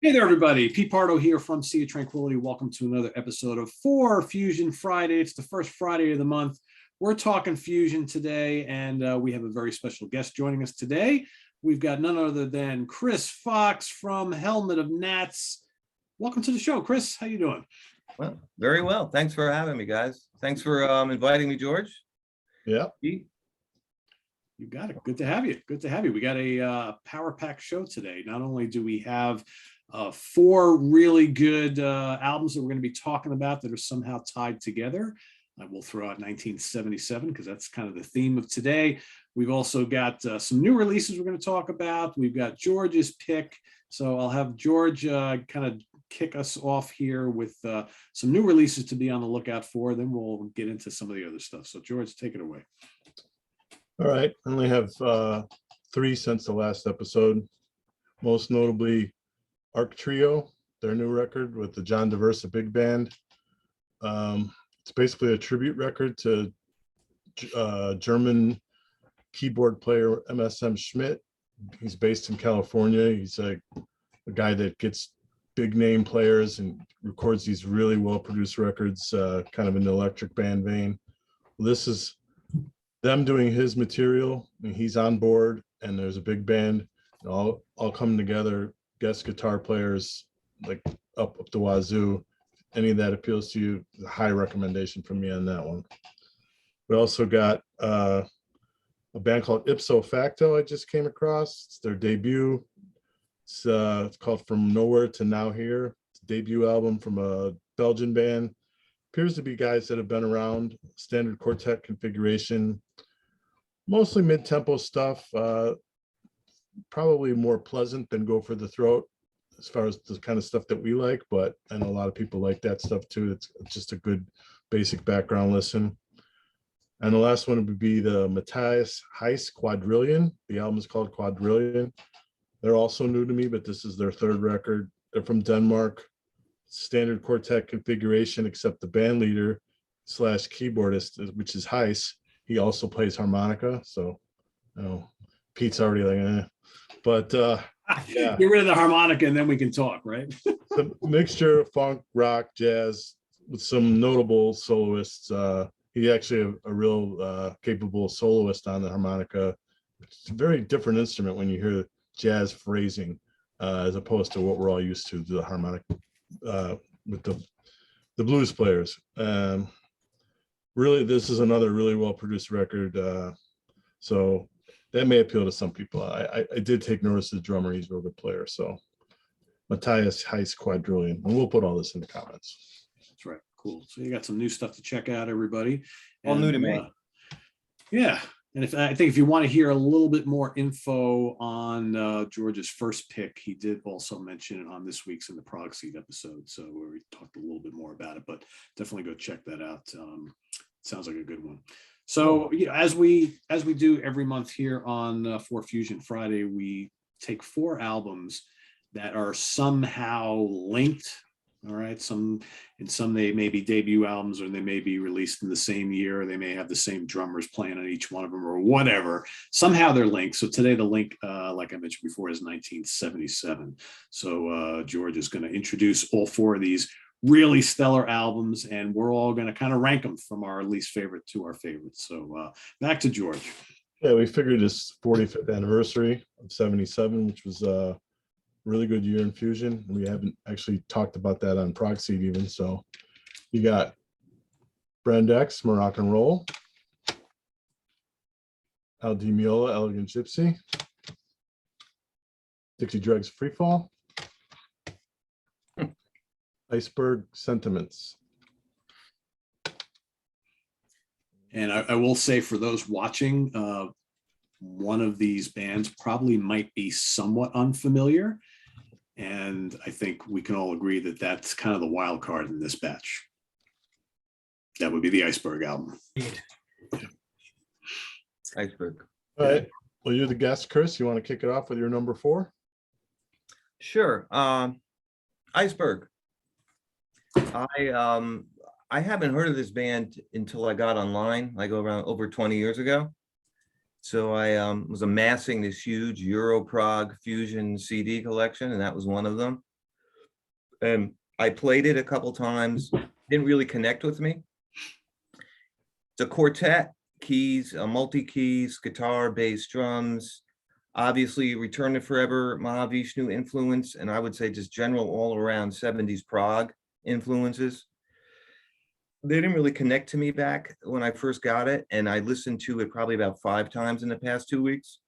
Hey there, everybody. Pete Pardo here from Sea of Tranquility. Welcome to another episode of 4Fusion Friday. It's the first Friday of the month. We're talking fusion today, and we have a very special guest joining us today. We've got none other than Chris Fox from Helmet of Gnats. Welcome to the show, Chris. How you doing? Well, very well. Thanks for having me, guys. Thanks for inviting me, George. Yeah. You got it. Good to have you. Good to have you. We got a power pack show today. Not only do we have four really good albums that we're going to be talking about that are somehow tied together. I will throw out 1977 because that's kind of the theme of today. We've also got some new releases we're going to talk about. We've got George's pick. So I'll have George kind of kick us off here with some new releases to be on the lookout for. Then we'll get into some of the other stuff. So George, take it away. All right. I only have three since the last episode. Most notably, Arc Trio, their new record with the John Diversa Big Band. It's basically a tribute record to German keyboard player MSM Schmidt. He's based in California. He's a guy that gets big name players and records these really well-produced records, kind of in the electric band vein. This is them doing his material, and he's on board, and there's a big band all coming together, guest guitar players like up the wazoo. Any of that appeals to you, a high recommendation from me on that one. We also got a band called Ipso Facto I just came across. It's their debut. It's called From Nowhere to Now Here. It's a debut album from a Belgian band. Appears to be guys that have been around, standard quartet configuration, mostly mid-tempo stuff, probably more pleasant than Go for the Throat as far as the kind of stuff that we like, but I know a lot of people like that stuff too. It's just a good basic background listen. And the last one would be the Matthias Heiss Quadrillion. The album is called Quadrillion. They're also new to me, but this is their third record. They're from Denmark. Standard quartet configuration, except the band leader / keyboardist, which is Heiss, he also plays harmonica. So, you know, Pete's already like, but yeah. Get rid of the harmonica and then we can talk, right? The mixture of funk, rock, jazz with some notable soloists. He's actually a real capable soloist on the harmonica. It's a very different instrument when you hear jazz phrasing as opposed to what we're all used to, the harmonic with the blues players. Really, this is another really well-produced record. So that may appeal to some people. I did take notice of the drummer. He's a real good player. So Matthias Heiss Quadrillion. And we'll put all this in the comments. That's right. Cool. So you got some new stuff to check out, everybody. All new to me. Yeah. And I think if you want to hear a little bit more info on George's first pick, he did also mention it on this week's In the Prog Seed episode. So where we talked a little bit more about it, but definitely go check that out. Sounds like a good one. So as we do every month here on 4Fusion Friday, we take four albums that are somehow linked. All right, some they may be debut albums, or they may be released in the same year, or they may have the same drummers playing on each one of them, or whatever. Somehow they're linked. So today the link, like I mentioned before, is 1977. So George is going to introduce all four of these really stellar albums, and we're all going to kind of rank them from our least favorite to our favorites. So back to George. Yeah, we figured this 45th anniversary of 77, which was really good year in fusion. We haven't actually talked about that on Prog Seed even. So you got Brand X, Moroccan Roll, DiMeola, Elegant Gypsy, Dixie Dregs Freefall, Iceberg Sentiments. And I will say, for those watching, one of these bands probably might be somewhat unfamiliar. And I think we can all agree that that's kind of the wild card in this batch. That would be the Iceberg album. Iceberg. All right. Well, you're the guest, Chris. You want to kick it off with your number 4? Sure. Iceberg. I haven't heard of this band until I got online, like over 20 years ago. So I was amassing this huge Euro Prog fusion CD collection, and that was one of them. And I played it a couple times, didn't really connect with me. It's a quartet, keys, multi-keys, guitar, bass, drums, obviously Return to Forever, Mahavishnu influence, and I would say just general all around 70s prog influences. They didn't really connect to me back when I first got it, and I listened to it probably about 5 times in the past 2 weeks.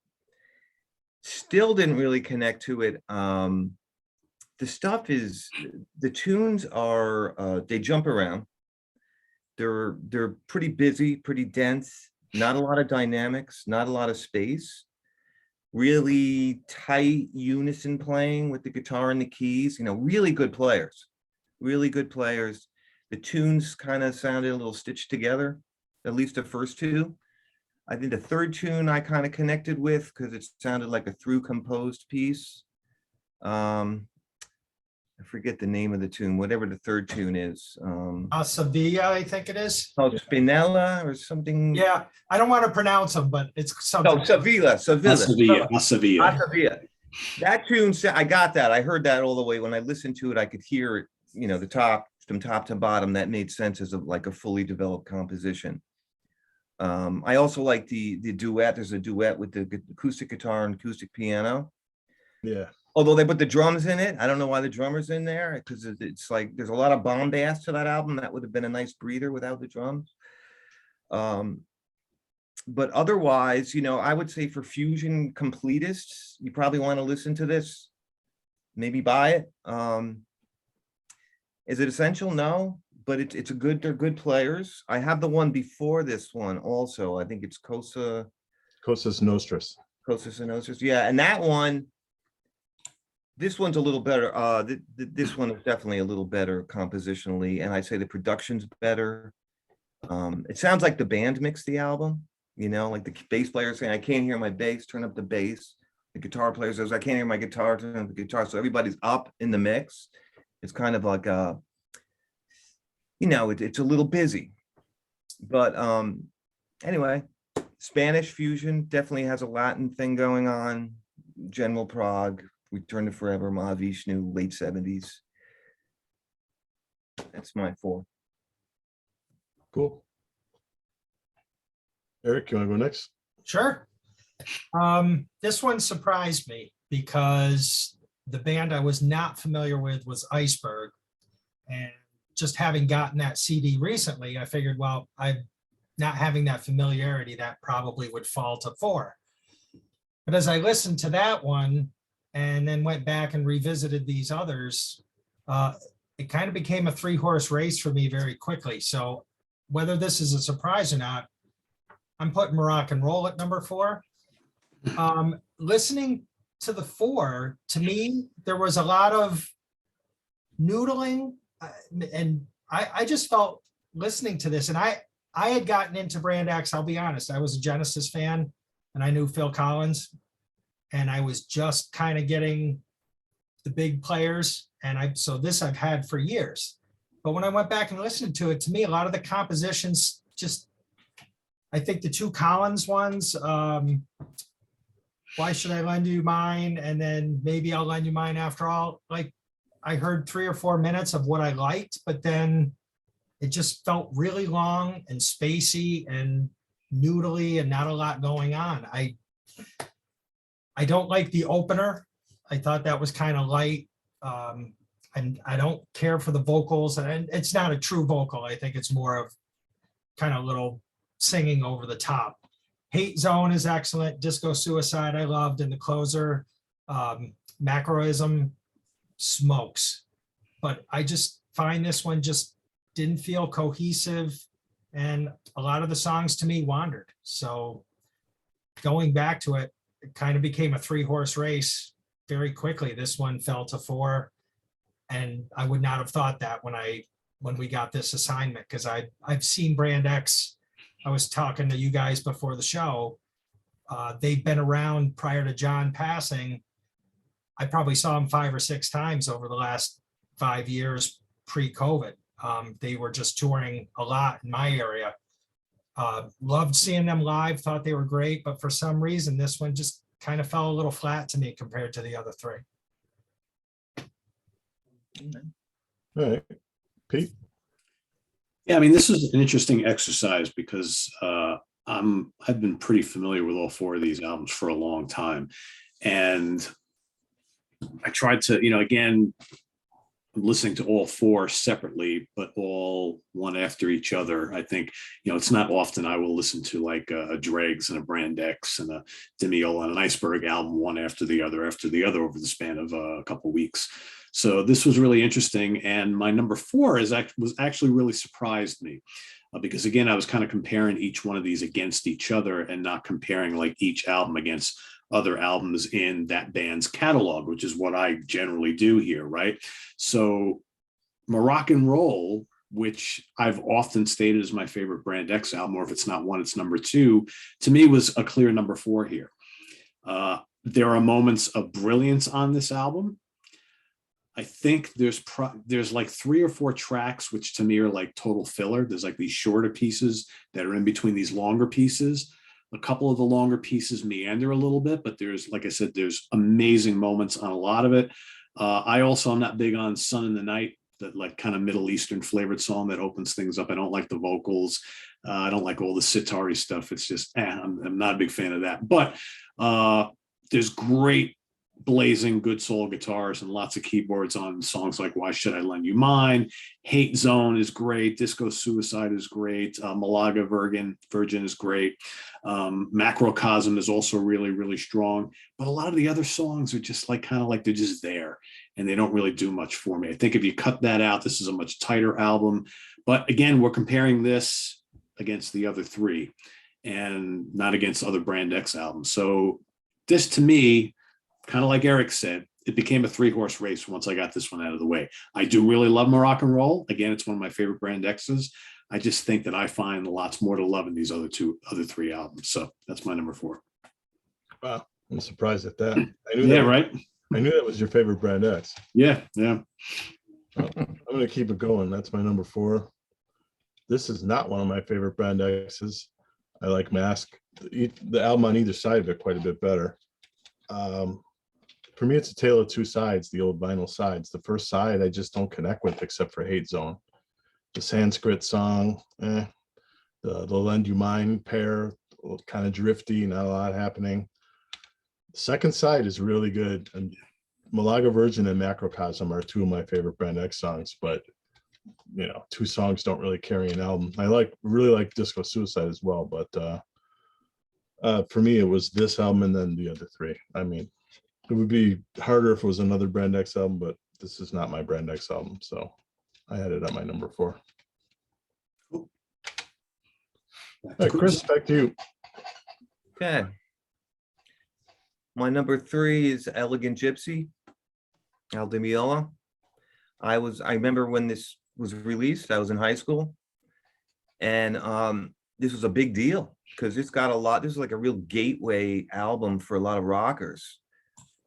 Still didn't really connect to it. The stuff is, the tunes are, they jump around. They're pretty busy, pretty dense, not a lot of dynamics, not a lot of space. Really tight unison playing with the guitar and the keys, you know, really good players, really good players. The tunes kind of sounded a little stitched together, at least the first 2. I think the third tune I kind of connected with because it sounded like a through composed piece. I forget the name of the tune, whatever the third tune is. Sevilla, I think it is. Oh, Spinella or something. Yeah, I don't want to pronounce them, but it's something. No, Sevilla. Sevilla. Sevilla. That tune, I got that. I heard that all the way. When I listened to it, I could hear it, you know, the top, from top to bottom. That made sense as like a fully developed composition. I also like the duet. There's a duet with the acoustic guitar and acoustic piano. Yeah. Although they put the drums in it. I don't know why the drummer's in there, because it's like there's a lot of bombast to that album. That would have been a nice breather without the drums. But otherwise, you know, I would say for fusion completists, you probably want to listen to this, maybe buy it. Is it essential? No, but it's a good, they're good players. I have the one before this one also. I think it's Cosa Nostras. Yeah, and that one, this one's a little better. This one is definitely a little better compositionally, and I'd say the production's better. It sounds like the band mixed the album, you know, like the bass player saying, I can't hear my bass, turn up the bass. The guitar player says, I can't hear my guitar, turn up the guitar. So everybody's up in the mix. It's kind of like a, you know, it's a little busy. But anyway, Spanish fusion definitely has a Latin thing going on. General prog, Return to Forever, Mahavishnu, late 70s. That's my 4. Cool. Eric, you want to go next? Sure. This one surprised me because the band I was not familiar with was Iceberg. And just having gotten that CD recently, I figured, well, I'm not having that familiarity, that probably would fall to 4. But as I listened to that one and then went back and revisited these others, it kind of became a 3-horse race for me very quickly. So whether this is a surprise or not, I'm putting Rock and Roll at number 4. Listening to the 4, to me, there was a lot of noodling, and I just felt listening to this, and I had gotten into Brand X. I'll be honest, I was a Genesis fan, and I knew Phil Collins, and I was just kind of getting the big players, and so this I've had for years. But when I went back and listened to it, to me, a lot of the compositions just, I think the 2 Collins ones, Why Should I Lend You Mine? And then Maybe I'll Lend You Mine After All. Like, I heard 3 or 4 minutes of what I liked, but then it just felt really long and spacey and noodly and not a lot going on. I don't like the opener. I thought that was kind of light. And I don't care for the vocals, and it's not a true vocal. I think it's more of kind of little singing over the top. Hate Zone is excellent. Disco Suicide I loved, and the closer, Macroism, smokes. But I just find this one just didn't feel cohesive, and a lot of the songs to me wandered. So going back to it, it kind of became a 3-horse race very quickly. This one fell to 4, and I would not have thought that when we got this assignment, because I've seen Brand X. I was talking to you guys before the show. They've been around prior to John passing. I probably saw them 5 or 6 times over the last 5 years pre-COVID. They were just touring a lot in my area. Loved seeing them live, thought they were great, but for some reason, this one just kind of fell a little flat to me compared to the other 3. All right, Pete. Yeah, I mean, this is an interesting exercise because I've been pretty familiar with all four of these albums for a long time. And I tried to, again, I'm listening to all four separately, but all one after each other. I think, it's not often I will listen to like a Dregs and a Brand X and a DiMeola and an Iceberg album one after the other over the span of a couple of weeks. So this was really interesting. And my number four was actually really surprised me because again, I was kind of comparing each one of these against each other and not comparing like each album against other albums in that band's catalog, which is what I generally do here, right? So Moroccan Roll, which I've often stated as my favorite Brand X album, or if it's not one, it's number two, to me was a clear number four here. There are moments of brilliance on this album. I think there's like 3 or 4 tracks, which to me are like total filler. There's like these shorter pieces that are in between these longer pieces. A couple of the longer pieces meander a little bit, but there's, like I said, there's amazing moments on a lot of it. I also am not big on Sun in the Night, that like kind of Middle Eastern flavored song that opens things up. I don't like the vocals. I don't like all the sitar-y stuff. It's just, I'm not a big fan of that. But there's great blazing good soul guitars and lots of keyboards on songs like Why Should I Lend You Mine? Hate Zone is great. Disco Suicide is great. Malaga Virgin is great. Macrocosm is also really, really strong. But a lot of the other songs are just like kind of like they're just there and they don't really do much for me. I think if you cut that out, this is a much tighter album. But again, we're comparing this against the other three and not against other Brand X albums. So this to me, kind of like Eric said, it became a 3-horse race once I got this one out of the way. I do really love Moroccan Roll. Again, it's one of my favorite Brand X's. I just think that I find lots more to love in these other 3 albums. So that's my number 4. Wow, I'm surprised at that. Right. I knew that was your favorite Brand X. Yeah. Well, I'm going to keep it going. That's my number 4. This is not one of my favorite Brand X's. I like Mask. The album on either side of it quite a bit better. For me, it's a tale of two sides, the old vinyl sides. The first side I just don't connect with except for Hate Zone. The Sanskrit song, the Lend You Mine pair, kind of drifty, not a lot happening. The second side is really good. And Malaga Virgin and Macrocosm are 2 of my favorite Brand X songs, but 2 songs don't really carry an album. I really like Disco Suicide as well, but for me, it was this album and then the other 3. I mean, it would be harder if it was another Brand X album, but this is not my Brand X album, so I had it at my number 4. Cool. All right, Chris, back to you. Okay. My number 3 is Elegant Gypsy, Al DiMeola. I remember when this was released, I was in high school, and this was a big deal because it's got this is like a real gateway album for a lot of rockers.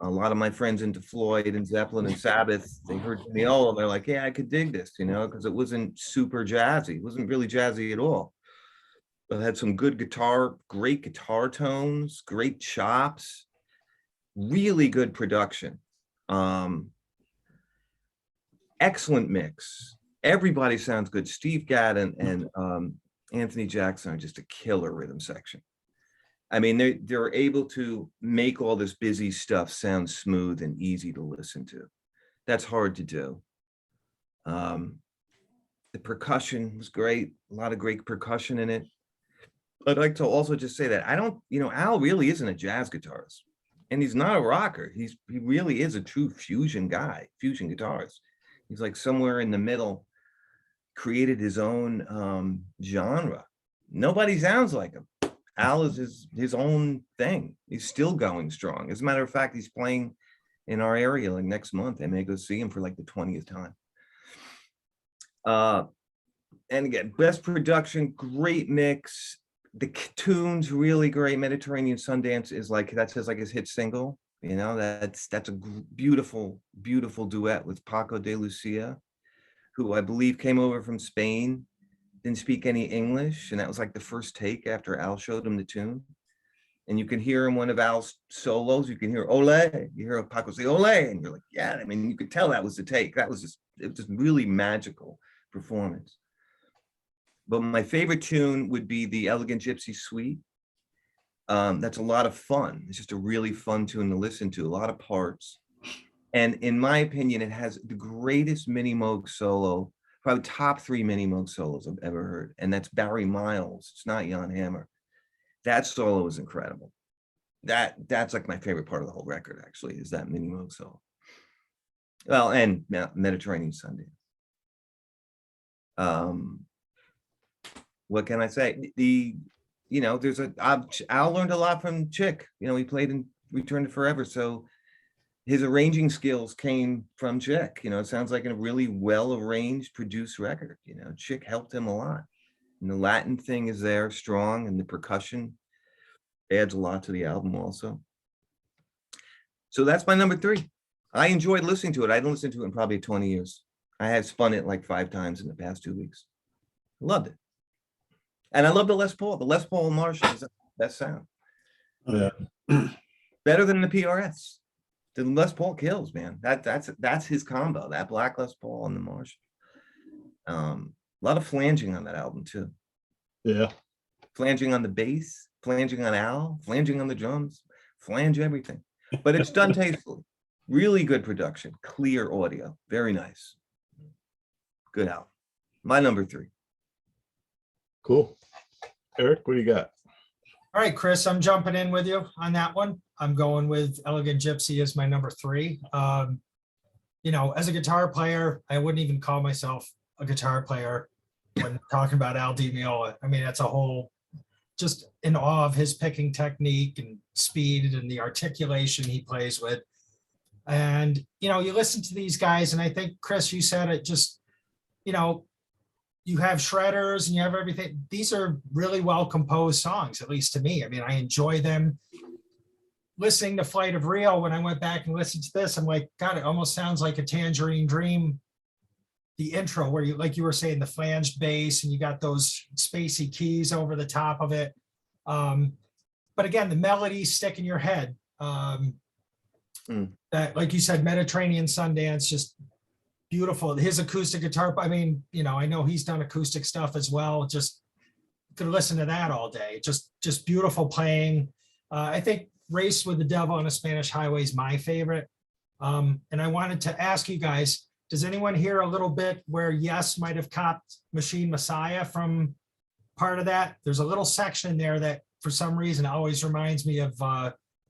A lot of my friends into Floyd and Zeppelin and Sabbath, they heard DiMeola, and they're like, yeah, I could dig this, because it wasn't super jazzy. It wasn't really jazzy at all. But it had some good guitar, great guitar tones, great chops, really good production. Excellent mix. Everybody sounds good. Steve Gadd and Anthony Jackson are just a killer rhythm section. I mean, they're able to make all this busy stuff sound smooth and easy to listen to. That's hard to do. The percussion was great. A lot of great percussion in it. I'd like to also just say that Al really isn't a jazz guitarist, and he's not a rocker. He really is a true fusion guy, fusion guitarist. He's like somewhere in the middle, created his own genre. Nobody sounds like him. Al is his own thing. He's still going strong. As a matter of fact, he's playing in our area like next month. I may go see him for like the 20th time. And again, best production, great mix. The tunes really great. Mediterranean Sundance is that's his hit single. That's a beautiful, beautiful duet with Paco de Lucia, who I believe came over from Spain. Didn't speak any English, and that was like the first take after Al showed him the tune. And you can hear in one of Al's solos, you can hear ole, you hear Paco say ole, and you're like, yeah, I mean, you could tell that was the take. That was just, it was just really magical performance. But my favorite tune would be the Elegant Gypsy Suite. That's a lot of fun. It's just a really fun tune to listen to, a lot of parts. And in my opinion, it has the greatest Mini Moog solo, probably top 3 Mini Moog solos I've ever heard. And that's Barry Miles. It's not Jan Hammer. That solo is incredible. That's like my favorite part of the whole record, actually, is that Mini Moog solo. Well, and Mediterranean Sunday. What can I say? There's Al learned a lot from Chick. He played in Return to Forever, so his arranging skills came from Chick. It sounds like a really well arranged, produced record. Chick helped him a lot. And the Latin thing is there strong, and the percussion adds a lot to the album also. So that's my number 3. I enjoyed listening to it. I didn't listen to it in probably 20 years. I have spun it like 5 times in the past 2 weeks. Loved it. And I love the Les Paul. The Les Paul Marshall is the best sound. Yeah. Better than the PRS. The Les Paul kills, man. That's his combo. That black Les Paul and the Marshall. A lot of flanging on that album too. Yeah. Flanging on the bass, flanging on Al, flanging on the drums, flange everything. But it's done tastefully. Really good production, clear audio, very nice. Good album. My number 3. Cool. Eric, what do you got? All right, Chris, I'm jumping in with you on that one. I'm going with Elegant Gypsy as my number 3. As a guitar player, I wouldn't even call myself a guitar player when talking about Al DiMeola. I mean, that's a whole, just in awe of his picking technique and speed and the articulation he plays with. And, you listen to these guys, and I think, Chris, you said it, just, you have shredders and you have everything. These are really well composed songs, at least to me. I mean, I enjoy them. Listening to Flight of Rio, when I went back and listened to this, I'm like, God, it almost sounds like a Tangerine Dream, the intro, where you, like you were saying, the flanged bass, and you got those spacey keys over the top of it. But again, the melodies stick in your head. That, like you said, Mediterranean Sundance, just beautiful. His acoustic guitar, I mean, I know he's done acoustic stuff as well. Just could listen to that all day. Just beautiful playing. I think Race with the Devil on a Spanish Highway is my favorite. And I wanted to ask you guys, does anyone hear a little bit where Yes might have copped Machine Messiah from part of that? There's a little section there that for some reason always reminds me of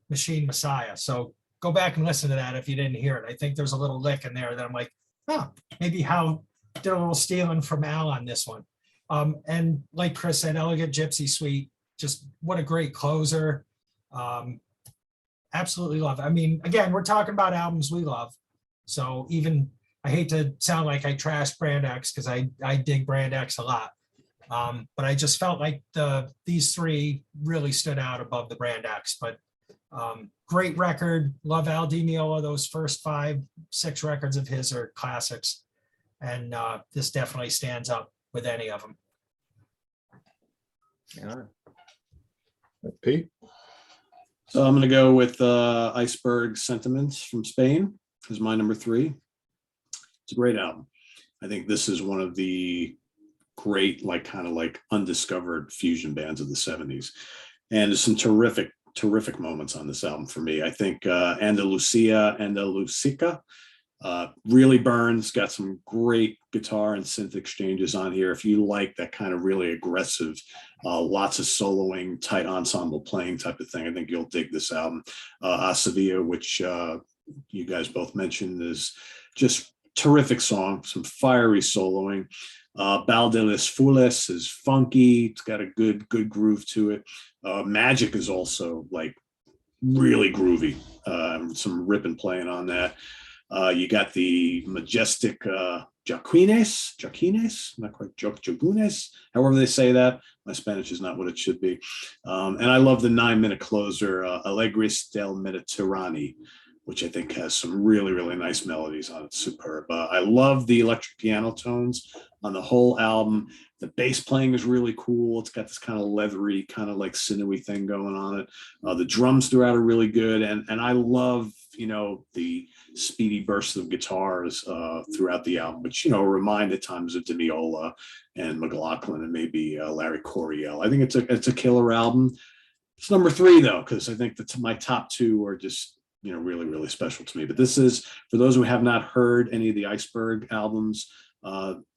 Machine Messiah. So go back and listen to that if you didn't hear it. I think there's a little lick in there that I'm like, oh, maybe Hal did a little stealing from Al on this one. And like Chris said, Elegant Gypsy Suite, just what a great closer. Absolutely love it. I mean, again, we're talking about albums we love. So even, I hate to sound like I trash Brand X, because I dig Brand X a lot. But I just felt like these 3 really stood out above the Brand X. But great record. Love Al DiMeola. Those first 5, 6 records of his are classics. And this definitely stands up with any of them. Yeah. Pete? So I'm going to go with Iceberg Sentiments from Spain as my number 3. It's a great album. I think this is one of the great, kind of undiscovered fusion bands of the 70s. And there's some terrific moments on this album for me. I think Andalusia really burns, got some great guitar and synth exchanges on here. If you like that kind of really aggressive, lots of soloing, tight ensemble playing type of thing, I think you'll dig this album. A Sevilla, which you guys both mentioned, is just terrific song, some fiery soloing. Bal de las Fules is funky. It's got a good groove to it. Magic is also really groovy. Some ripping playing on that. You got the majestic Jaquines, not quite Jagunes, however they say that. My Spanish is not what it should be. And I love the 9-minute closer, Alegres del Mediterráneo, which I think has some really nice melodies on it. Superb. I love the electric piano tones on the whole album. The bass playing is really cool. It's got this kind of leathery, kind of like sinewy thing going on it. The drums throughout are really good, and I love, you know, the speedy bursts of guitars throughout the album, which, you know, remind at times of DiMeola and McLaughlin and maybe Larry Coryell. I think it's a killer album. It's number 3 though, because I think that my top 2 are just, you know, really, really special to me. But this is, for those who have not heard any of the Iceberg albums,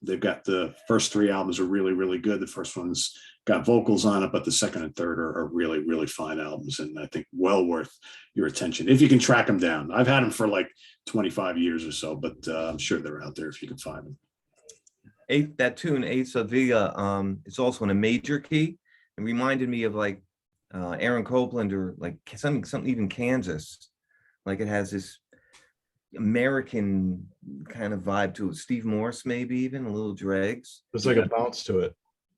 they've got the first 3 albums are really, really good. The first one's got vocals on it, but the second and third are really, really fine albums. And I think well worth your attention if you can track them down. I've had them for like 25 years or so, but I'm sure they're out there if you can find them. That tune, Ace of Villa, it's also in a major key. It reminded me of like Aaron Copland or like something even Kansas. Like it has this American kind of vibe to it. Steve Morse, maybe even a little Dregs. There's like a bounce to it.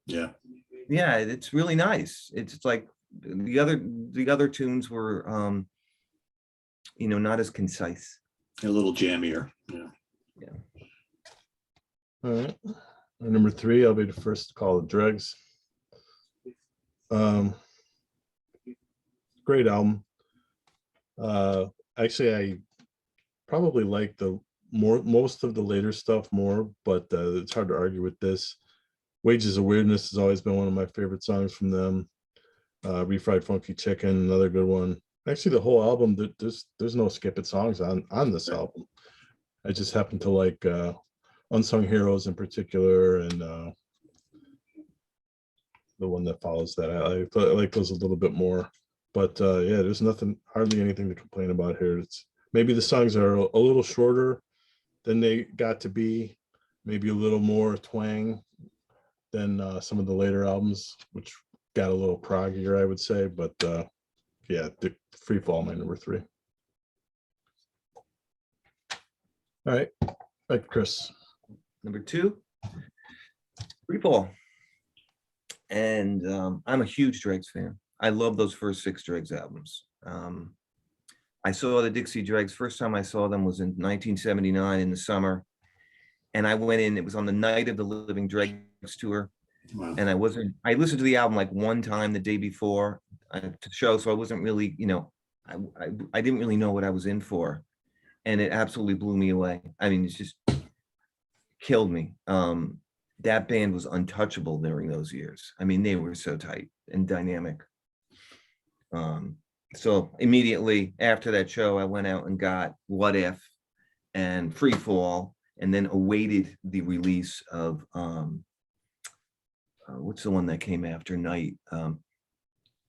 Yeah. Yeah, it's really nice. It's like the other tunes were you know, not as concise. A little jammier. Yeah. Yeah. All right. Number 3, I'll be the first to call it Dregs. Great album. Actually, I probably like most of the later stuff more, but it's hard to argue with this. Wages of Weirdness has always been one of my favorite songs from them. Refried Funky Chicken, another good one. Actually, the whole album, there's no skip it songs on this album. I just happen to like Unsung Heroes in particular, and the one that follows that. I like those a little bit more. But yeah, there's hardly anything to complain about here. It's maybe the songs are a little shorter than they got to be, maybe a little more twang than some of the later albums, which got a little proggier, I would say. But yeah, the Free Fall, my number 3. All right, back to Chris. Number 2, Free Fall. And I'm a huge Dregs fan. I love those first 6 Dregs albums. I saw the Dixie Dregs, first time I saw them was in 1979 in the summer. And I went in, it was on the night of the Living Dregs tour. Wow. And I listened to the album like one time the day before to show, so I wasn't really, you know, I didn't really know what I was in for. And it absolutely blew me away. I mean, it's just killed me. That band was untouchable during those years. I mean, they were so tight and dynamic. So immediately after that show, I went out and got What If and Free Fall, and then awaited the release of what's the one that came after Night?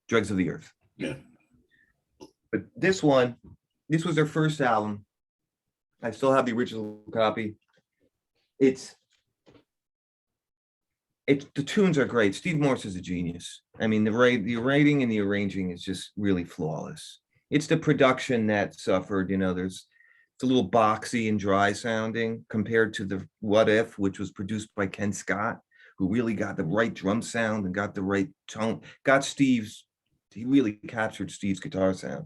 Dregs of the Earth. Yeah. But this was their first album. I still have the original copy. The tunes are great. Steve Morse is a genius. I mean, the writing and the arranging is just really flawless. It's the production that suffered, you know, it's a little boxy and dry sounding compared to the What If, which was produced by Ken Scott, who really got the right drum sound and got the right tone, he really captured Steve's guitar sound.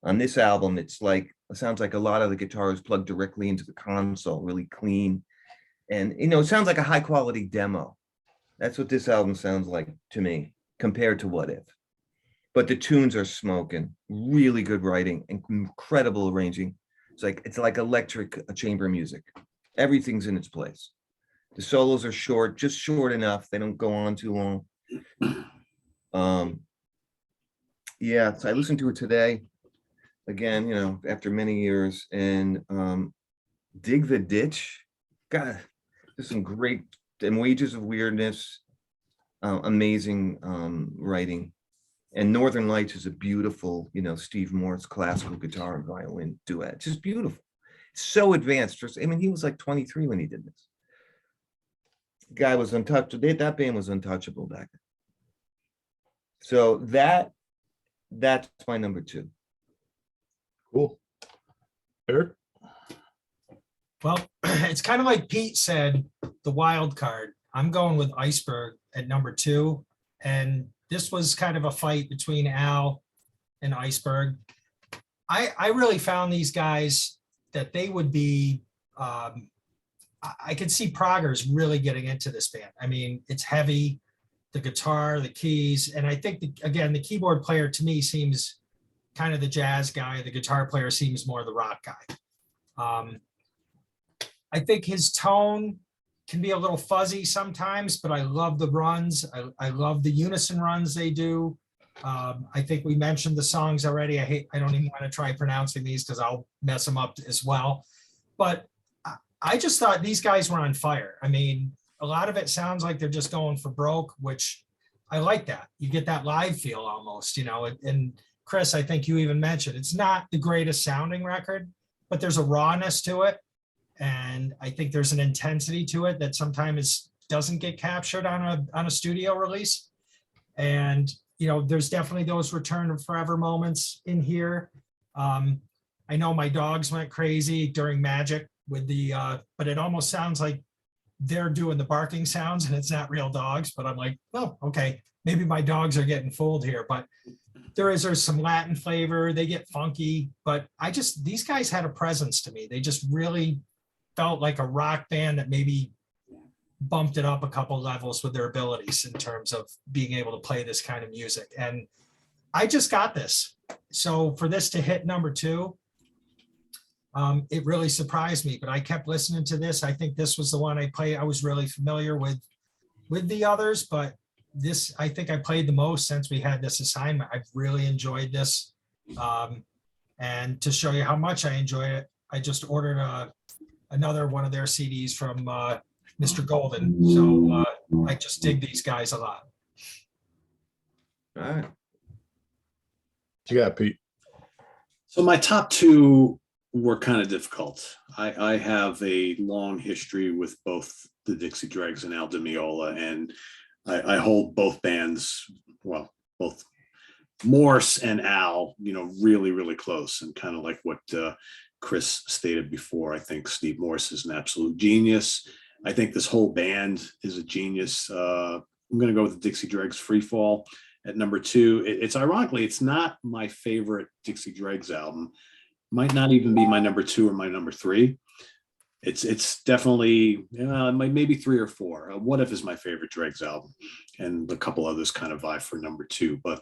On this album, it sounds like a lot of the guitars plugged directly into the console, really clean. And, you know, it sounds like a high quality demo. That's what this album sounds like to me, compared to What If. But the tunes are smoking, really good writing, incredible arranging. It's like electric chamber music. Everything's in its place. The solos are short, just short enough. They don't go on too long. Yeah, so I listened to it today, again, you know, after many years, and Dig the Ditch. God, there's some great, and Wages of Weirdness, amazing writing. And Northern Lights is a beautiful, you know, Steve Morse classical guitar and violin duet. It's just beautiful. So advanced. I mean, he was like 23 when he did this. The guy was untouchable. That band was untouchable back then. So that's my number 2. Cool. Eric? Well, it's kind of like Pete said, the wild card. I'm going with Iceberg at number 2. And this was kind of a fight between Al and Iceberg. I really found these guys that they would be I could see proggers really getting into this band. I mean, it's heavy, the guitar, the keys, and I think, again, the keyboard player to me seems kind of the jazz guy. The guitar player seems more the rock guy. I think his tone can be a little fuzzy sometimes, but I love the runs. I love the unison runs they do. I think we mentioned the songs already. I don't even want to try pronouncing these because I'll mess them up as well. But I just thought these guys were on fire. I mean, a lot of it sounds like they're just going for broke, which I like that. You get that live feel almost, you know, and Chris, I think you even mentioned, it's not the greatest sounding record, but there's a rawness to it. And I think there's an intensity to it that sometimes doesn't get captured on a studio release. And, you know, there's definitely those return of forever moments in here. I know my dogs went crazy during Magic with the, but it almost sounds like they're doing the barking sounds and it's not real dogs, but I'm like, oh, okay, maybe my dogs are getting fooled here, but there's some Latin flavor, they get funky, but these guys had a presence to me. They just really felt like a rock band that maybe bumped it up a couple levels with their abilities in terms of being able to play this kind of music. And I just got this. So for this to hit number 2, it really surprised me, but I kept listening to this. I think this was the one I played. I was really familiar with the others, but this, I think I played the most since we had this assignment. I've really enjoyed this. And to show you how much I enjoy it, I just ordered another one of their CDs from Mr. Golden. So I just dig these guys a lot. All right. What you got, Pete? So my top 2 were kind of difficult. I have a long history with both the Dixie Dregs and Al DiMeola, and I hold both bands, well, both Morse and Al, you know, really, really close, and kind of like what Chris stated before. I think Steve Morse is an absolute genius. I think this whole band is a genius. I'm going to go with the Dixie Dregs Free Fall at number 2. It's ironically, it's not my favorite Dixie Dregs album. Might not even be my number 2 or my number 3. It's definitely maybe 3 or 4. What If is my favorite Dregs album, and a couple others kind of vie for number 2. But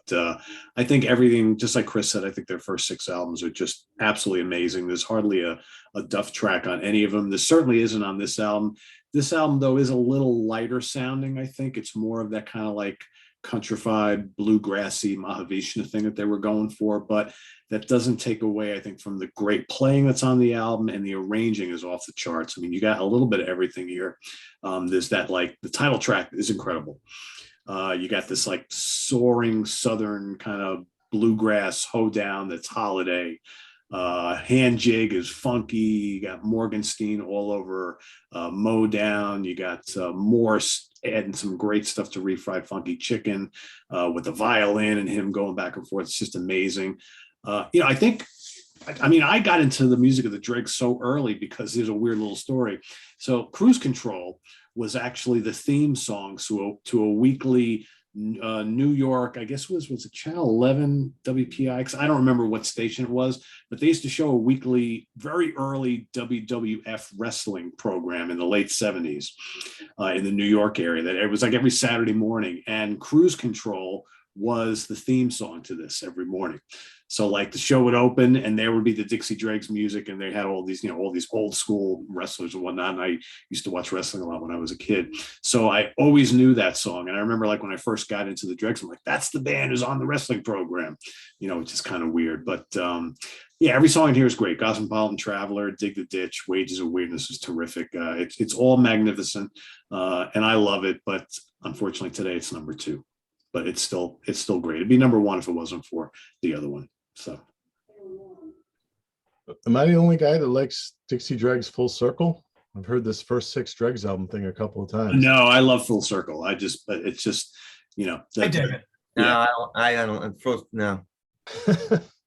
I think everything, just like Chris said, I think their first 6 albums are just absolutely amazing. There's hardly a duff track on any of them. There certainly isn't on this album. This album, though, is a little lighter sounding. I think it's more of that kind of like countrified, bluegrassy Mahavishnu thing that they were going for, but that doesn't take away, I think, from the great playing that's on the album, and the arranging is off the charts. I mean, you got a little bit of everything here. There's that, like, the title track is incredible. You got this like soaring Southern kind of bluegrass hoedown that's Holiday. Hand Jig is funky. You got Morgenstein all over Modown. You got Morse adding some great stuff to Refried Funky Chicken with the violin and him going back and forth. It's just amazing. You know, I got into the music of the Dregs so early because there's a weird little story. So Cruise Control was actually the theme song to a weekly New York, I guess was it Channel 11 WPI? Because I don't remember what station it was, but they used to show a weekly, very early WWF wrestling program in the late 70s in the New York area. That it was like every Saturday morning, and Cruise Control was the theme song to this every morning. So like the show would open and there would be the Dixie Dregs music, and they had all these, you know, all these old school wrestlers and whatnot. And I used to watch wrestling a lot when I was a kid. So I always knew that song. And I remember like when I first got into the Dregs, I'm like, that's the band who's on the wrestling program, you know, which is kind of weird. But yeah, every song in here is great. Cosmopolitan Traveler, Dig the Ditch, Wages of Weirdness is terrific. It's all magnificent. And I love it. But unfortunately today it's number 2. But it's still great. It'd be number 1 if it wasn't for the other one. So, am I the only guy that likes Dixie Dregs Full Circle? I've heard this first 6 Dregs album thing a couple of times. No, I love Full Circle. It's just, you know. I dig it. Yeah. No, I don't. No.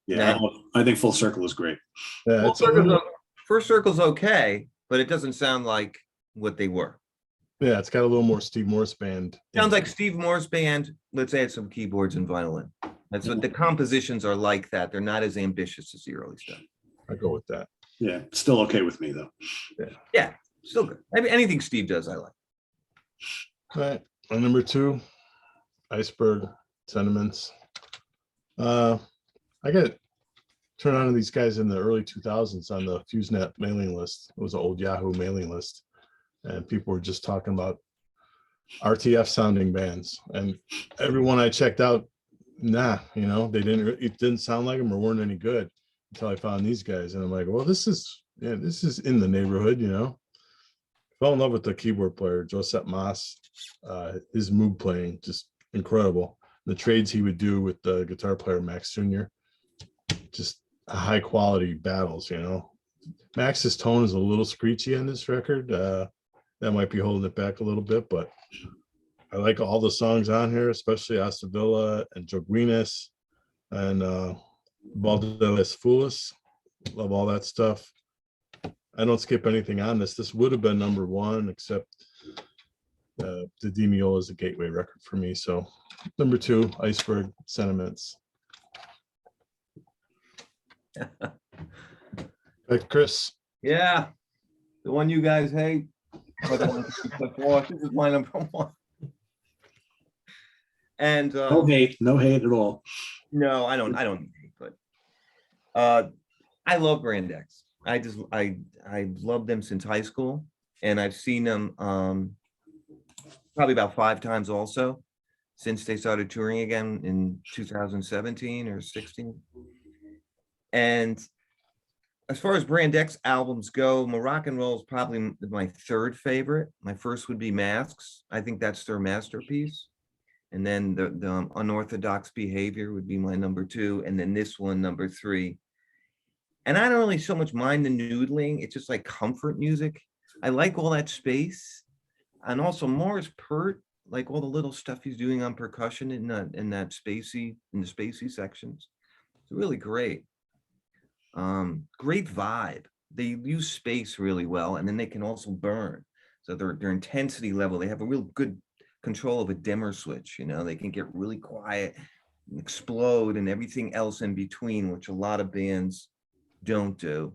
Yeah, I think Full Circle is great. Yeah, Full Circle's First Circle's okay, but it doesn't sound like what they were. Yeah, it's got a little more Steve Morse band. Sounds like Steve Morse band. Let's add some keyboards and violin. That's what the compositions are like. That they're not as ambitious as the early stuff. I go with that. Yeah, still okay with me though. Yeah, Still good. I mean, anything Steve does, I like. All right. And number 2, Iceberg, Sentiments. I got turned on to these guys in the early 2000s on the FuseNet mailing list. It was an old Yahoo mailing list. And people were just talking about RTF sounding bands. And everyone I checked out, it didn't sound like them or weren't any good until I found these guys. And I'm like, well, this is in the neighborhood, Fell in love with the keyboard player, Joseph Moss. His mood playing, just incredible. The trades he would do with the guitar player, Max Jr., just high quality battles, Max's tone is a little screechy on this record. That might be holding it back a little bit, but I like all the songs on here, especially Astavilla and Joguinas and Balde las Fulas. Love all that stuff. I don't skip anything on this. This would have been number 1, except the DiMeola is a gateway record for me. So number 2, Iceberg, Sentiments. Chris. Yeah, the one you guys hate. This is my number 1. And No hate at all. no, I don't hate, but I love Brand X. I've loved them since high school, and I've seen them probably about 5 times also since they started touring again in 2017 or 16. And as far as Brand X albums go, Moroccan Roll is probably my 3rd favorite. My first would be Masks. I think that's their masterpiece. And then the Unorthodox Behavior would be my number 2. And then this one, number 3. And I don't really so much mind the noodling. It's just like comfort music. I like all that space. And also Morris Pert, like all the little stuff he's doing on percussion in the spacey sections. It's really great. Great vibe. They use space really well, and then they can also burn. So their intensity level, they have a real good control of a dimmer switch. They can get really quiet and explode and everything else in between, which a lot of bands don't do.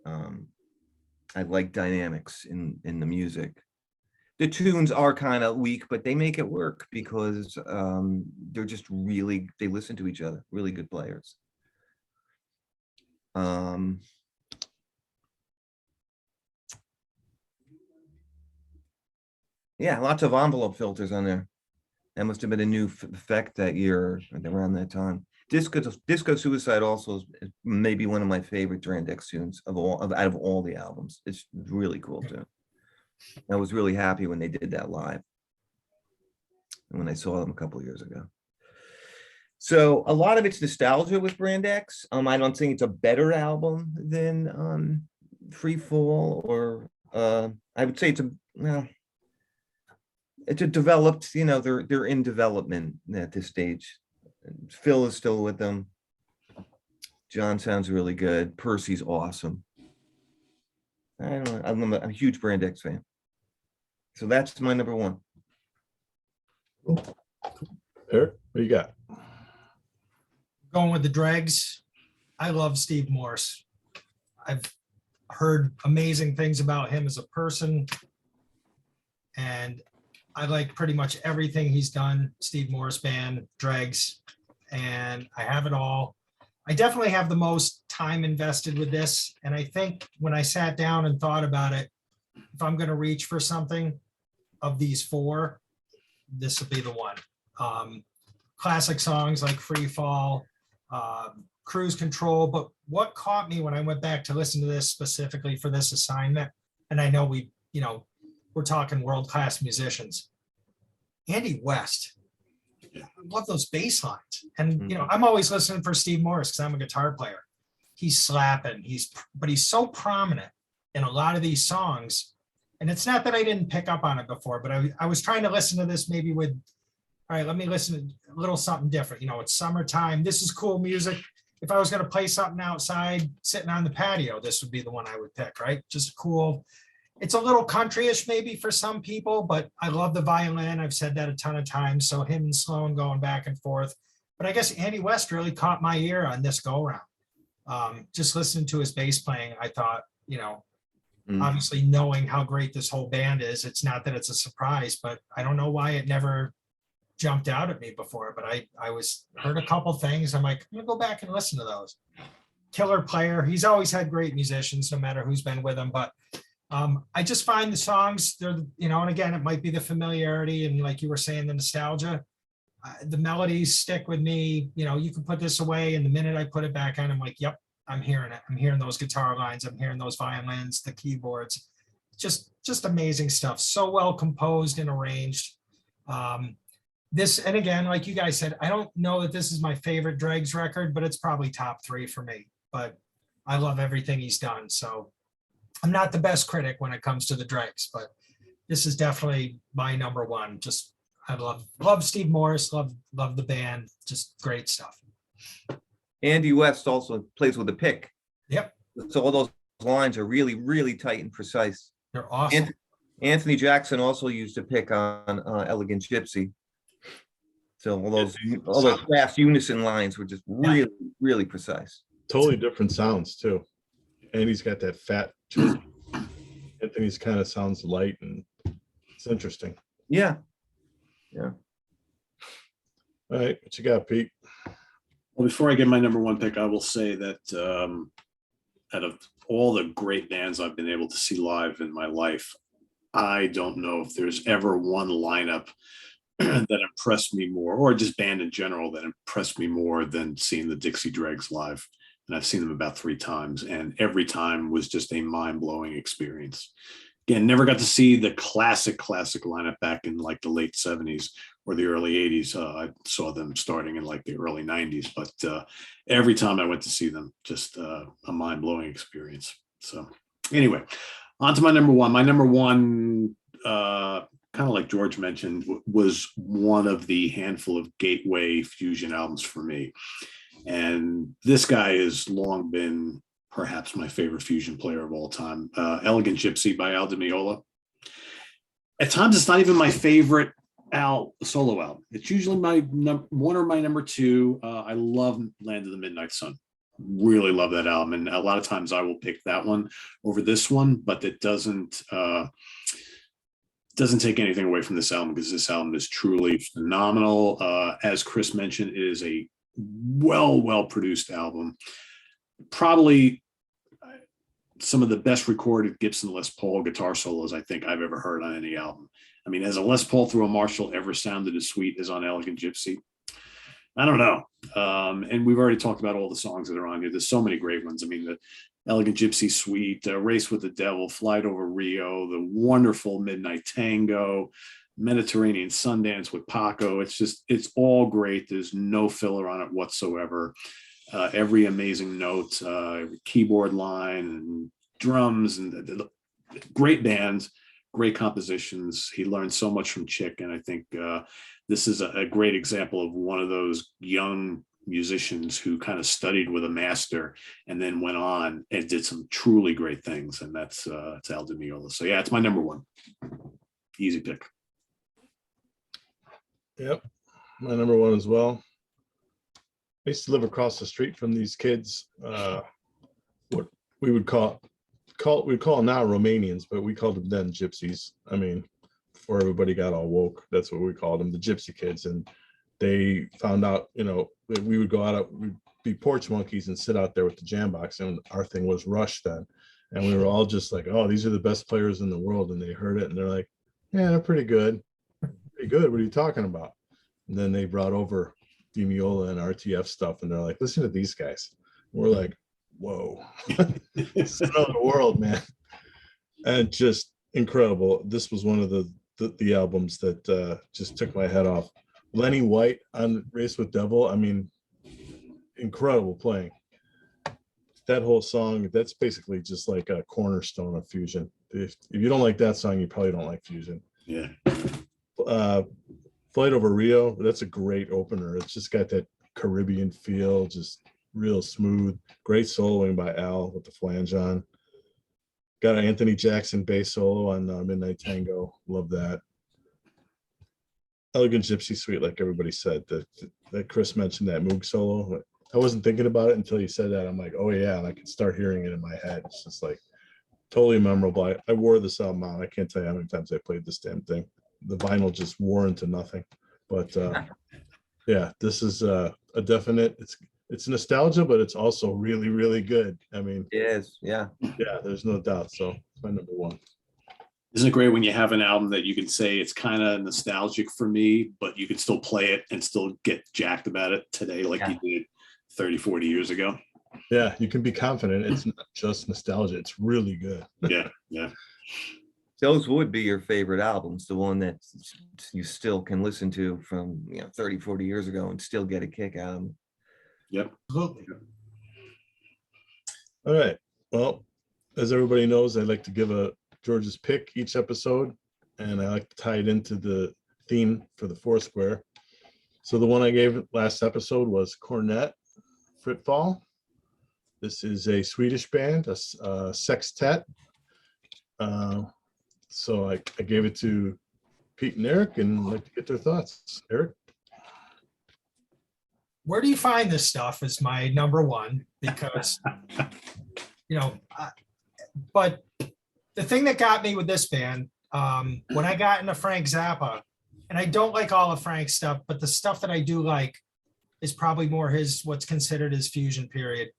I like dynamics in the music. The tunes are kind of weak, but they make it work because they're just they listen to each other, really good players. Yeah, lots of envelope filters on there. That must have been a new effect that year, around that time. Disco Suicide also is maybe one of my favorite Brand X tunes out of all the albums. It's really cool too. I was really happy when they did that live, and when I saw them a couple of years ago. So a lot of it's nostalgia with Brand X. I don't think it's a better album than Free Fall, or I would say it's a developed, they're in development at this stage. Phil is still with them. John sounds really good. Percy's awesome. I don't know. I'm a huge Brand X fan. So that's my number 1. Eric, what you got? Going with the Dregs. I love Steve Morse. I've heard amazing things about him as a person, and I like pretty much everything he's done. Steve Morse Band, Dregs, and I have it all. I definitely have the most time invested with this, and I think when I sat down and thought about it, if I'm going to reach for something of these 4, this will be the one. Classic songs like Free Fall, Cruise Control, but what caught me when I went back to listen to this specifically for this assignment, and I know we're talking world-class musicians, Andy West. I love those bass lines. And I'm always listening for Steve Morse because I'm a guitar player. He's slapping, but he's so prominent in a lot of these songs. And it's not that I didn't pick up on it before, but I was trying to listen to this maybe with, all right, let me listen to a little something different. It's summertime. This is cool music. If I was going to play something outside, sitting on the patio, this would be the one I would pick, right? Just cool. It's a little country-ish maybe for some people, but I love the violin. I've said that a ton of times. So him and Sloan going back and forth. But I guess Andy West really caught my ear on this go-around. Just listening to his bass playing, I thought, obviously knowing how great this whole band is, it's not that it's a surprise, but I don't know why it never jumped out at me before, but I heard a couple things. I'm like, I'm gonna go back and listen to those. Killer player. He's always had great musicians, no matter who's been with him, but I just find the songs, they're, and again, it might be the familiarity and like you were saying, the nostalgia. The melodies stick with me. You can put this away, and the minute I put it back on, I'm like, yep, I'm hearing it. I'm hearing those guitar lines. I'm hearing those violins, the keyboards. Just amazing stuff. So well composed and arranged. This, and again, like you guys said, I don't know that this is my favorite Dregs record, but it's probably top 3 for me. But I love everything he's done. So I'm not the best critic when it comes to the Dregs, but this is definitely my number one. Just I love Steve Morris, love the band, just great stuff. Andy West also plays with a pick. Yep. So all those lines are really, really tight and precise. They're awesome. Anthony Jackson also used a pick on Elegant Gypsy. So all those fast unison lines were just really, really precise. Totally different sounds too. And he's got that fat tooth. Anthony's kind of sounds light, and it's interesting. Yeah. All right, what you got, Pete? Well, before I get my number 1 pick, I will say that out of all the great bands I've been able to see live in my life, I don't know if there's ever one lineup that impressed me more, or just band in general that impressed me more than seeing the Dixie Dregs live. And I've seen them about 3 times, and every time was just a mind-blowing experience. Again, never got to see the classic lineup back in like the late 70s or the early 80s. I saw them starting in like the early 90s, but every time I went to see them, just a mind-blowing experience. So anyway, on to my number 1. My number 1, kind of like George mentioned, was one of the handful of gateway fusion albums for me. And this guy has long been perhaps my favorite fusion player of all time. Elegant Gypsy by DiMeola. At times, it's not even my favorite solo album. It's usually my one or my number 2. I love Land of the Midnight Sun. Really love that album. And a lot of times I will pick that one over this one, but it doesn't take anything away from this album, because this album is truly phenomenal. As Chris mentioned, it is a well produced album. Probably some of the best recorded Gibson Les Paul guitar solos I think I've ever heard on any album. I mean, has a Les Paul through a Marshall ever sounded as sweet as on Elegant Gypsy? I don't know. And we've already talked about all the songs that are on here. There's so many great ones. I mean, the Elegant Gypsy Suite, Race with the Devil, Flight Over Rio, the wonderful Midnight Tango, Mediterranean Sundance with Paco. It's all great. There's no filler on it whatsoever. Every amazing note, every keyboard line and drums, and the great bands, great compositions. He learned so much from Chick, and I think this is a great example of one of those young musicians who kind of studied with a master and then went on and did some truly great things, and that's Al DiMeola. So yeah, it's my number 1. Easy pick. Yep, my number 1 as well. I used to live across the street from these kids. What we would call now Romanians, but we called them then gypsies. I mean, before everybody got all woke, that's what we called them, the gypsy kids. And they found out, that we would go out, we'd be porch monkeys and sit out there with the jam box, and our thing was Rush then. And we were all just like, oh, these are the best players in the world. And they heard it and they're like, yeah, they're pretty good. Pretty good. What are you talking about? And then they brought over DiMeola and RTF stuff, and they're like, listen to these guys. And we're like, whoa. It's another world, man. And just incredible. This was one of the albums that just took my head off. Lenny White on Race with Devil, I mean, incredible playing. That whole song, that's basically just like a cornerstone of fusion. If you don't like that song, you probably don't like fusion. Yeah. Flight Over Rio, that's a great opener. It's just got that Caribbean feel, just real smooth. Great soloing by Al with the flange on. Got an Anthony Jackson bass solo on Midnight Tango. Love that. Elegant Gypsy Suite, like everybody said, that Chris mentioned, that Moog solo. I wasn't thinking about it until you said that. I'm like, oh yeah, and I could start hearing it in my head. It's just like Totally memorable. I wore this album out. I can't tell you how many times I played this damn thing. The vinyl just wore into nothing. But yeah, this is a definite. It's nostalgia, but it's also really, really good. I mean, It is, yeah. yeah, there's no doubt. So it's my number one. Isn't it great when you have an album that you can say it's kind of nostalgic for me, but you can still play it and still get jacked about it today like you did 30, 40 years ago? Yeah, you can be confident. It's not just nostalgia. It's really good. Yeah, yeah. Those would be your favorite albums, the one that you still can listen to from 30, 40 years ago and still get a kick out of them. Yep. Absolutely. All right. Well, as everybody knows, I like to give a George's pick each episode, and I like to tie it into the theme for the Foursquare. So the one I gave last episode was Cornet Fritfall. This is a Swedish band, a sextet. So I gave it to Pete and Eric, and I'd like to get their thoughts. Eric? Where do you find this stuff is my number one, because, but the thing that got me with this band, when I got into Frank Zappa, and I don't like all of Frank's stuff, but the stuff that I do like is probably more what's considered his fusion period.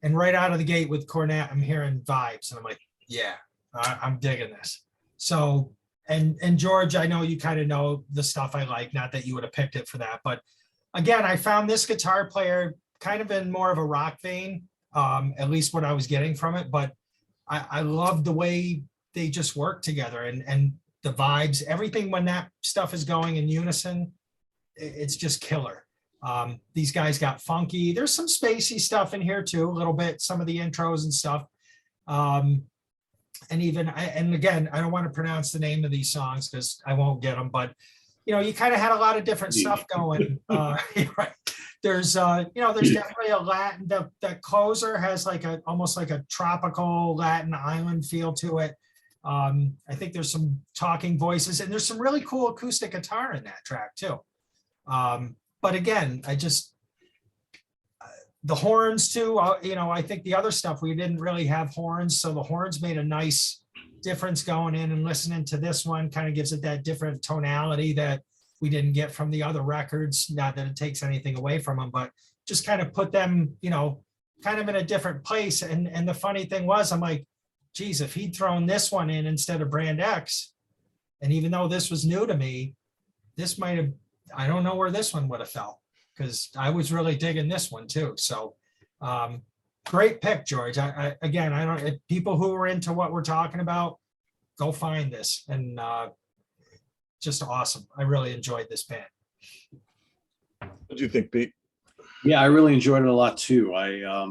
And right out of the gate with Cornet, I'm hearing vibes, and I'm like, yeah, I'm digging this. So, and George, I know you kind of know the stuff I like, not that you would have picked it for that, but again, I found this guitar player kind of in more of a rock vein, at least what I was getting from it, but I love the way they just work together and the vibes, everything when that stuff is going in unison, it's just killer. These guys got funky. There's some spacey stuff in here too, a little bit, some of the intros and stuff. And again, I don't want to pronounce the name of these songs because I won't get them, but you kind of had a lot of different stuff going. Right. There's definitely a Latin, that closer has almost like a tropical Latin island feel to it. I think there's some talking voices, and there's some really cool acoustic guitar in that track too. But again, the horns too, I think the other stuff, we didn't really have horns. So the horns made a nice difference going in, and listening to this one kind of gives it that different tonality that we didn't get from the other records. Not that it takes anything away from them, but just kind of put them, kind of in a different place. And the funny thing was, I'm like, geez, if he'd thrown this one in instead of Brand X, and even though this was new to me, this might have, I don't know where this one would have felt, because I was really digging this one too. So great pick, George. People who are into what we're talking about, go find this. And just awesome. I really enjoyed this band. What do you think, Pete? Yeah, I really enjoyed it a lot too. A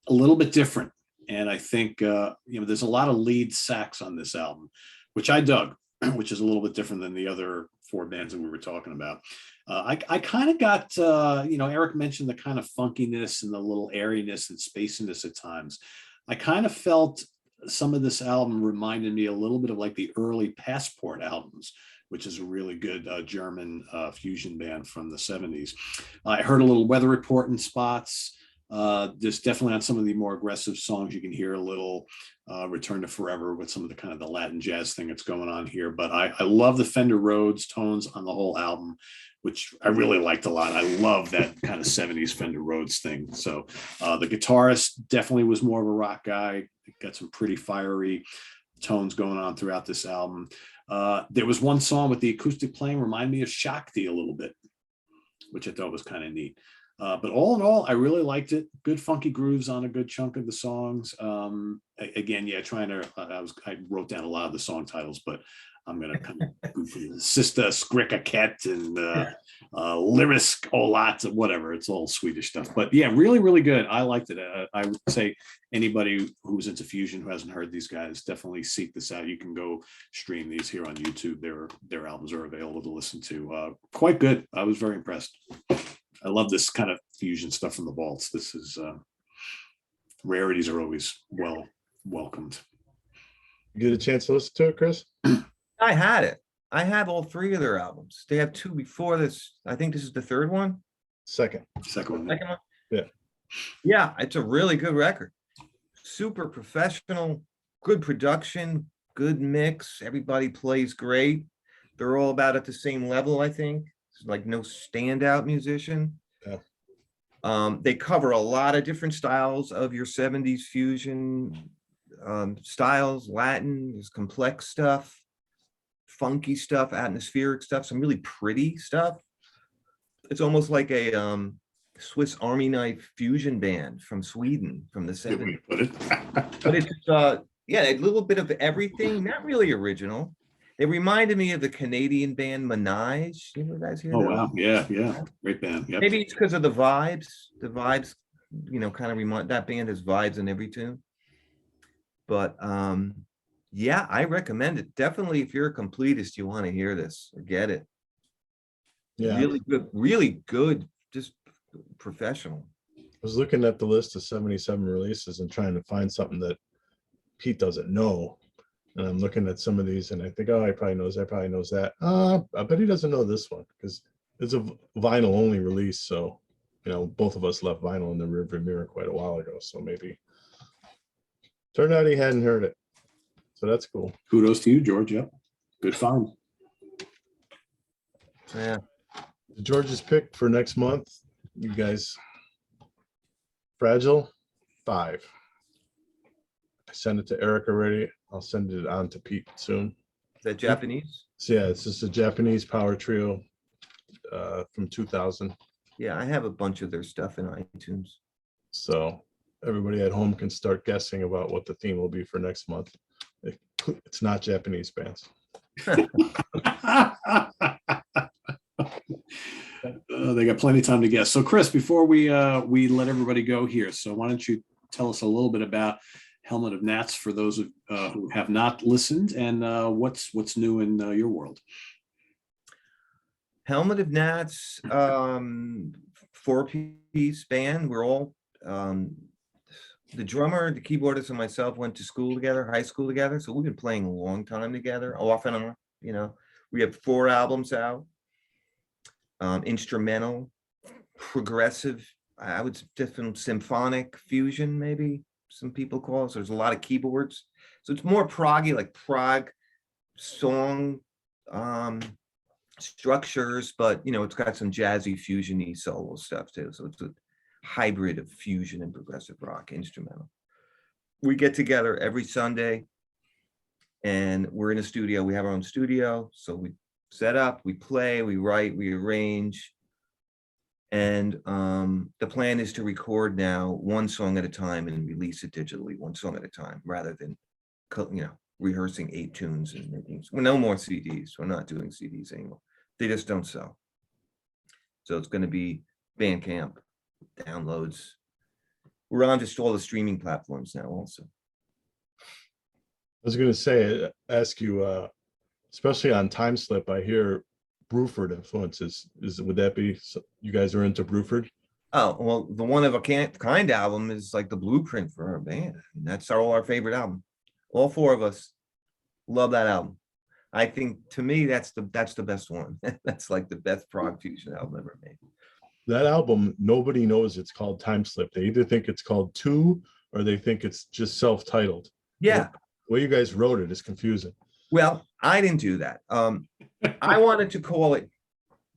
little bit different. And I think, there's a lot of lead sax on this album, which I dug, which is a little bit different than the other four bands that we were talking about. I kind of got, Eric mentioned the kind of funkiness and the little airiness and spaciness at times. I kind of felt some of this album reminded me a little bit of like the early Passport albums, which is a really good German fusion band from the 70s. I heard a little Weather Report in spots. There's definitely on some of the more aggressive songs, you can hear a little Return to Forever with some of the kind of the Latin jazz thing that's going on here. But I love the Fender Rhodes tones on the whole album, which I really liked a lot. I love that kind of 70s Fender Rhodes thing. So the guitarist definitely was more of a rock guy. Got some pretty fiery tones going on throughout this album. There was one song with the acoustic playing reminded me of Shakti a little bit, which I thought was kind of neat. But all in all, I really liked it. Good funky grooves on a good chunk of the songs. Again, I wrote down a lot of the song titles, but I'm gonna kind of goof it. Sister Skrika Ket and Lyrisk Olat, whatever. It's all Swedish stuff. But yeah, really, really good. I liked it. I would say anybody who's into fusion who hasn't heard these guys, definitely seek this out. You can go stream these here on YouTube. Their albums are available to listen to. Quite good. I was very impressed. I love this kind of fusion stuff from the vaults. This is rarities are always welcomed. You get a chance to listen to it, Chris? I had it. I have all three of their albums. They have two before this. I think this is the third one. Second one. Second one. Yeah. Yeah, it's a really good record. Super professional. good production, good mix. Everybody plays great. They're all about at the same level, I think. It's like no standout musician. They cover a lot of different styles of your 70s fusion styles, Latin, there's complex stuff, funky stuff, atmospheric stuff, some really pretty stuff. It's almost like a Swiss Army knife fusion band from Sweden from the Good way 70s. to put it. But it's yeah, a little bit of everything, not really original. It reminded me of the Canadian band Menage. You guys hear Oh, those? wow. Yeah, yeah. Great band. Yep. Maybe it's because of the vibes. The vibes, you know, kind of remind that band has vibes in every tune. But yeah, I recommend it. Definitely if you're a completist, you want to hear this or get it. Yeah, Really good, just professional. I was looking at the list of 77 releases and trying to find something that Pete doesn't know. And I'm looking at some of these and I think, oh, he probably knows that, probably knows that. I bet he doesn't know this one because it's a vinyl only release. So, you know, both of us left vinyl in the rearview mirror quite a while ago. So maybe turned out he hadn't heard it. So that's cool. Kudos to you, George. Yep. Good find. Yeah. George's pick for next month, you guys. Fragile 5. I sent it to Eric already. I'll send it on to Pete soon. Is that Japanese? So yeah, it's just a Japanese power trio from 2000. Yeah, I have a bunch of their stuff in iTunes. So everybody at home can start guessing about what the theme will be for next month. It's not Japanese bands. They got plenty of time to guess. So, Chris, before we let everybody go here, so why don't you tell us a little bit about Helmet of Gnats for those of who have not listened, and what's new in your world? Helmet of Gnats, 4-piece band. We're all the drummer, the keyboardist, and myself went to school together, high school together. So we've been playing a long time together, off and on. You know, we have 4 albums out. Instrumental, progressive, I would definitely symphonic fusion, maybe some people call it. So there's a lot of keyboards. So it's more proggy, like prog song structures, but you know, it's got some jazzy fusion-y solo stuff too. So it's a hybrid of fusion and progressive rock instrumental. We get together every Sunday and we're in a studio. We have our own studio. So we set up, we play, we write, we arrange. And the plan is to record now 1 song at a time and release it digitally 1 song at a time, rather than, you know, rehearsing 8 tunes and making, well, no more CDs. We're not doing CDs anymore. They just don't sell. So it's going to be Bandcamp, downloads. We're on just all the streaming platforms now also. I was going to say, ask you, especially on Time Slip, I hear Bruford influences. Would that be, you guys are into Bruford? Oh, well, the One of a Kind album is like the blueprint for our band. And that's our favorite album. All 4 of us love that album. I think, to me, that's the best one. That's like the best prog fusion album ever made. That album, nobody knows it's called Time Slip. They either think it's called 2 or they think it's just self-titled. Yeah. The way you guys wrote it is confusing. Well, I didn't do that. I wanted to call it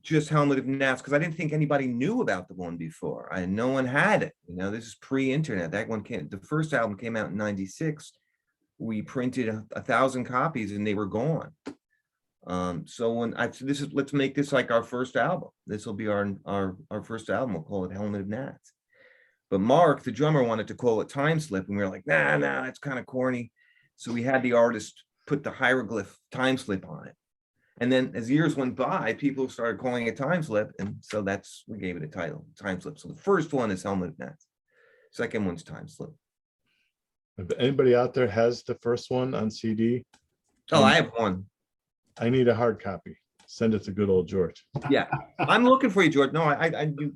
just Helmet of Gnats because I didn't think anybody knew about the one before. No one had it. You know, this is pre-internet. That one the first album came out in '96. We printed 1,000 copies and they were gone. So when let's make this like our first album. This will be our first album. We'll call it Helmet of Gnats. But Mark, the drummer, wanted to call it Time Slip, and we were like, nah, that's kind of corny. So we had the artist put the hieroglyph Time Slip on it. And then as years went by, people started calling it Time Slip. And so we gave it a title, Time Slip. So the first one is Helmet of Gnats. Second one's Time Slip. If anybody out there has the first one on CD, Oh, I have one. I need a hard copy. Send it to good old George. Yeah, I'm looking for you, George. No,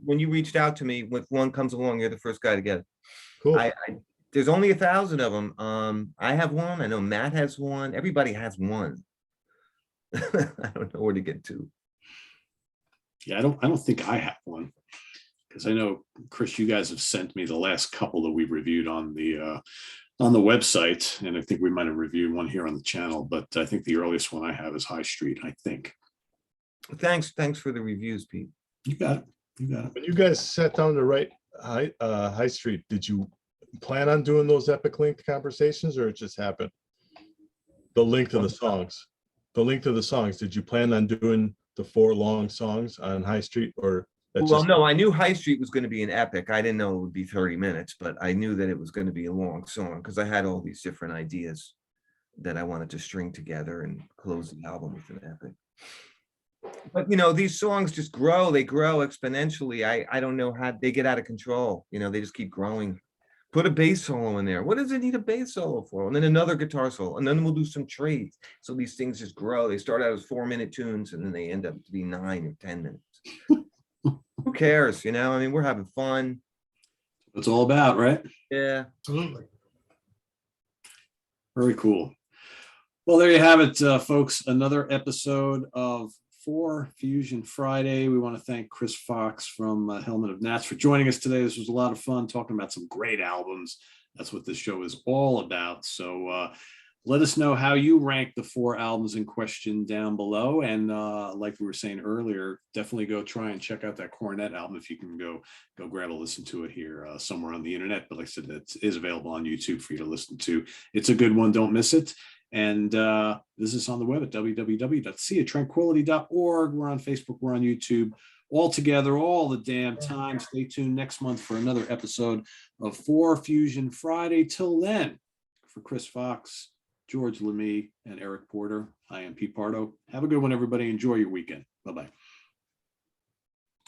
when you reached out to me, if one comes along, you're the first guy to get it. Cool. There's only 1,000 of them. I have one. I know Matt has one. Everybody has one. I don't know where to get to. Yeah, I don't think I have one, because I know, Chris, you guys have sent me the last couple that we've reviewed on the on the website, and I think we might have reviewed one here on the channel, but I think the earliest one I have is High Street, I think. Thanks for the reviews, Pete. You got it. You got it. When you guys sat down to write High Street, did you plan on doing those epic length conversations, or it just happened? The length of the songs. The length of the songs. Did you plan on doing the 4 long songs on High Street, or that's Well, just no, I knew High Street was going to be an epic. I didn't know it would be 30 minutes, but I knew that it was going to be a long song because I had all these different ideas that I wanted to string together and close the album with an epic. But you know, these songs just grow, they grow exponentially. I don't know how they get out of control. You know, they just keep growing. Put a bass solo in there. What does it need a bass solo for? And then another guitar solo, and then we'll do some trades. So these things just grow. They start out as 4-minute tunes, and then they end up to be 9 or 10 minutes. Who cares? You know, I mean, we're having fun. It's all about, right? Yeah. Absolutely. Very cool. Well, there you have it, folks. Another episode of 4Fusion Friday. We want to thank Chris Fox from Helmet of Nats for joining us today. This was a lot of fun talking about some great albums. That's what this show is all about. So let us know how you rank the 4 albums in question down below. And like we were saying earlier, definitely go try and check out that Cornet album if you can go grab a listen to it here somewhere on the internet. But like I said, it is available on YouTube for you to listen to. It's a good one. Don't miss it. And visit us on the web at www.seatranquility.org. We're on Facebook. We're on YouTube. All together, all the damn time. Stay tuned next month for another episode of 4Fusion Friday. Till then, for Chris Fox, George Lamie, and Eric Porter, I am Pete Pardo. Have a good one, everybody. Enjoy your weekend. Bye-bye.